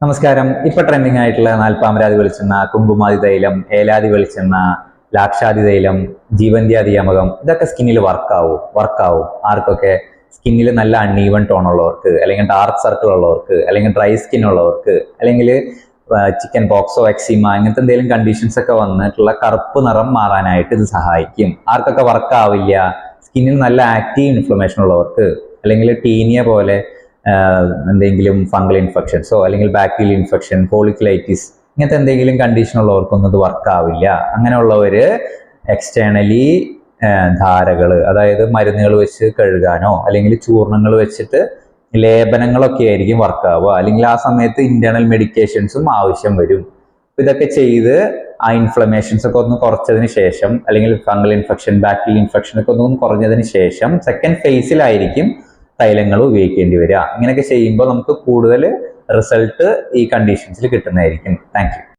നമസ്കാരം. ഇപ്പൊ ട്രെൻഡിങ് ആയിട്ടുള്ള നാൽപ്പാമരാതി വെളിച്ചെണ്ണ, കുങ്കുമാതി തൈലം, ഏലാതി വെളിച്ചെണ്ണ, ലാക്ഷാതി തൈലം, ജീവന്ത്യാതി യമകം ഇതൊക്കെ സ്കിന്നിൽ വർക്കാവും. ആർക്കൊക്കെ? സ്കിന്നിൽ നല്ല അൺഈവൺ ടോൺ ഉള്ളവർക്ക്, അല്ലെങ്കിൽ ഡാർക്ക് സർക്കിൾ ഉള്ളവർക്ക്, അല്ലെങ്കിൽ ഡ്രൈ സ്കിൻ ഉള്ളവർക്ക്, അല്ലെങ്കിൽ ചിക്കൻ പോക്സോ, എക്സിമ ഇങ്ങനത്തെ എന്തെങ്കിലും കണ്ടീഷൻസ് ഒക്കെ വന്നിട്ടുള്ള കറുപ്പ് നിറം മാറാനായിട്ട് ഇത് സഹായിക്കും. ആർക്കൊക്കെ വർക്കാവില്ല? സ്കിന്നിൽ നല്ല ആക്റ്റീവ് ഇൻഫ്ലമേഷൻ ഉള്ളവർക്ക്, അല്ലെങ്കിൽ ടീനിയ പോലെ എന്തെങ്കിലും ഫംഗൽ ഇൻഫെക്ഷൻസോ അല്ലെങ്കിൽ ബാക്ടീരിയൽ ഇൻഫെക്ഷൻ, ഫോളിക്കുലൈറ്റിസ് ഇങ്ങനത്തെ എന്തെങ്കിലും കണ്ടീഷൻ ഉള്ളവർക്കൊന്നും ഇത് വർക്കാവില്ല. അങ്ങനെയുള്ളവര് എക്സ്റ്റേണലി ധാരകൾ, അതായത് മരുന്നുകൾ വെച്ച് കഴുകാനോ അല്ലെങ്കിൽ ചൂർണങ്ങൾ വെച്ചിട്ട് ലേപനങ്ങളൊക്കെ ആയിരിക്കും വർക്കാവുക. അല്ലെങ്കിൽ ആ സമയത്ത് ഇന്റേണൽ മെഡിക്കേഷൻസും ആവശ്യം വരും. ഇതൊക്കെ ചെയ്ത് ആ ഇൻഫ്ലമേഷൻസ് ഒക്കെ ഒന്ന് കുറച്ചതിന് ശേഷം, അല്ലെങ്കിൽ ഫംഗൽ ഇൻഫെക്ഷൻ, ബാക്ടീരിയൽ ഇൻഫെക്ഷൻ ഒക്കെ ഒന്ന് കുറഞ്ഞതിന് ശേഷം സെക്കൻഡ് ഫേസിലായിരിക്കും തൈലങ്ങൾ ഉപയോഗിക്കേണ്ടി വരിക. ഇങ്ങനെയൊക്കെ ചെയ്യുമ്പോൾ നമുക്ക് കൂടുതൽ റിസൾട്ട് ഈ കണ്ടീഷൻസിൽ കിട്ടുന്നതായിരിക്കും. Thank you.